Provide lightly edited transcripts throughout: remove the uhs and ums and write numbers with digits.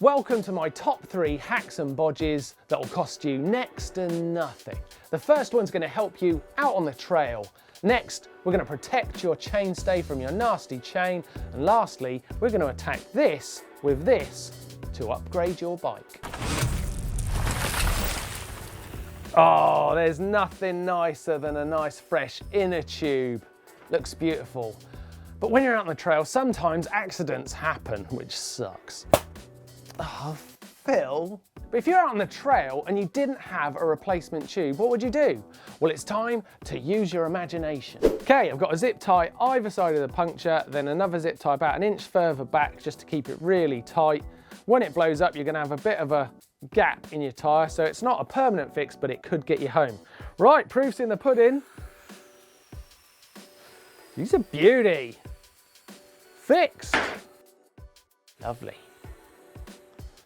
Welcome to my top 3 hacks and bodges that will cost you next to nothing. The first one's going to help you out on the trail. Next, we're going to protect your chainstay from your nasty chain. And lastly, we're going to attack this with this to upgrade your bike. Oh, there's nothing nicer than a nice fresh inner tube. Looks beautiful. But when you're out on the trail, sometimes accidents happen, which sucks. Oh, Phil. But if you're out on the trail and you didn't have a replacement tube, what would you do? Well, it's time to use your imagination. Okay, I've got a zip tie either side of the puncture, then another zip tie about an inch further back just to keep it really tight. When it blows up, you're going to have a bit of a gap in your tyre, so it's not a permanent fix, but it could get you home. Right, proof's in the pudding. These are beauty. Fixed. Lovely.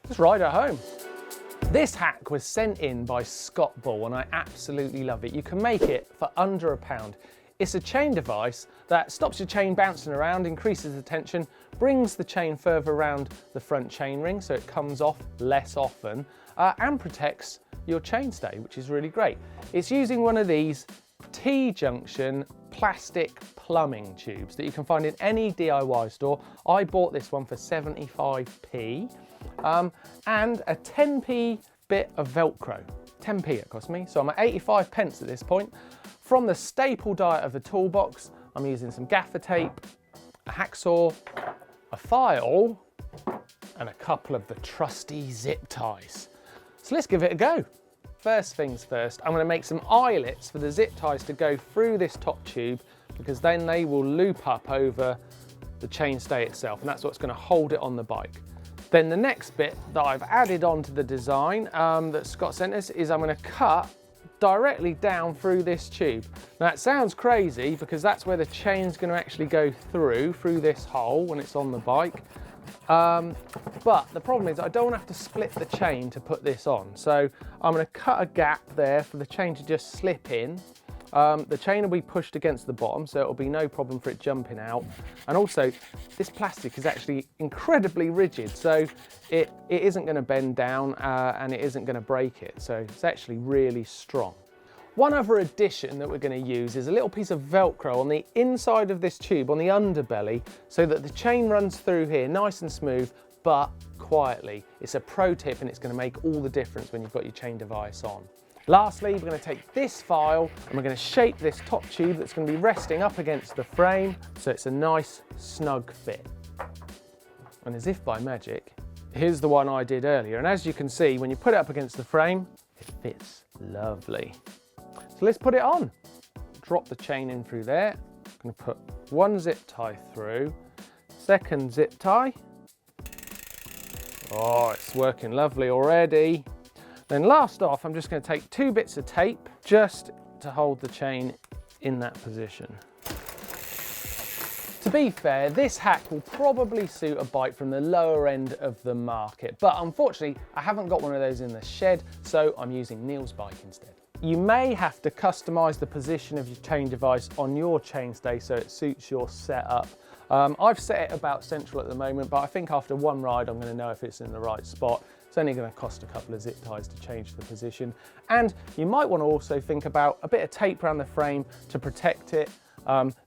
Just ride her home. This hack was sent in by Scott Ball and I absolutely love it. You can make it for under £1. It's a chain device that stops your chain bouncing around, increases the tension, brings the chain further around the front chain ring so it comes off less often, and protects your chainstay, which is really great. It's using one of these T-junction plastic plumbing tubes that you can find in any DIY store. I bought this one for 75p and a 10p bit of Velcro. 10p it cost me, so I'm at 85 pence at this point. From the staple diet of the toolbox, I'm using some gaffer tape, a hacksaw, a file, and a couple of the trusty zip ties. So let's give it a go. First things first, I'm going to make some eyelets for the zip ties to go through this top tube, because then they will loop up over the chainstay itself, and that's what's going to hold it on the bike. Then the next bit that I've added onto the design that Scott sent us is I'm going to cut directly down through this tube. Now it sounds crazy because that's where the chain's going to actually go through this hole when it's on the bike. But the problem is I don't have to split the chain to put this on. So I'm going to cut a gap there for the chain to just slip in. The chain will be pushed against the bottom, so it'll be no problem for it jumping out. And also, this plastic is actually incredibly rigid, so it isn't going to bend down and it isn't going to break it. So it's actually really strong. One other addition that we're going to use is a little piece of Velcro on the inside of this tube, on the underbelly, so that the chain runs through here nice and smooth, but quietly. It's a pro tip and it's going to make all the difference when you've got your chain device on. Lastly, we're going to take this file and we're going to shape this top tube that's going to be resting up against the frame so it's a nice snug fit. And as if by magic, here's the one I did earlier, and as you can see, when you put it up against the frame, it fits lovely. So let's put it on. Drop the chain in through there. I'm going to put one zip tie through, second zip tie. Oh, it's working lovely already. Then last off, I'm just going to take 2 bits of tape just to hold the chain in that position. To be fair, this hack will probably suit a bike from the lower end of the market, but unfortunately, I haven't got one of those in the shed, so I'm using Neil's bike instead. You may have to customise the position of your chain device on your chainstay so it suits your setup. I've set it about central at the moment, but I think after one ride, I'm going to know if it's in the right spot. It's only going to cost a couple of zip ties to change the position. And you might want to also think about a bit of tape around the frame to protect it.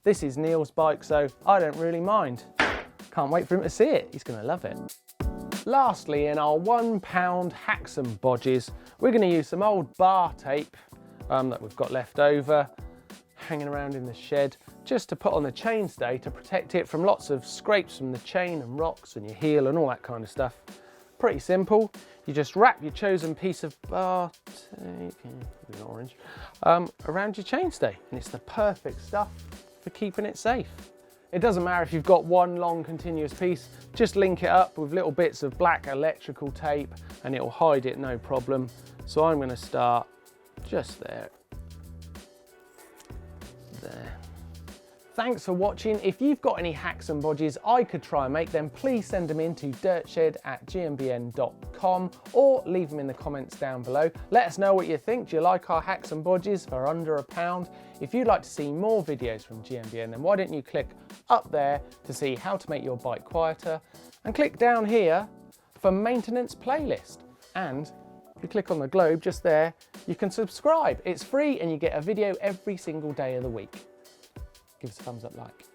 This is Neil's bike, so I don't really mind. Can't wait for him to see it. He's going to love it. Lastly, in our £1 hacks and bodges, we're going to use some old bar tape that we've got left over, hanging around in the shed, just to put on the chainstay to protect it from lots of scrapes from the chain and rocks and your heel and all that kind of stuff. Pretty simple. You just wrap your chosen piece of bar tape, orange, around your chainstay, and it's the perfect stuff for keeping it safe. It doesn't matter if you've got one long continuous piece, just link it up with little bits of black electrical tape and it'll hide it no problem. So I'm going to start just there. Thanks for watching. If you've got any hacks and bodges I could try and make them, please send them in to dirtshed@gmbn.com or leave them in the comments down below. Let us know what you think. Do you like our hacks and bodges for under £1? If you'd like to see more videos from GMBN, then why don't you click up there to see how to make your bike quieter, and click down here for maintenance playlist. And if you click on the globe just there, you can subscribe. It's free and you get a video every single day of the week. Give us a thumbs up like.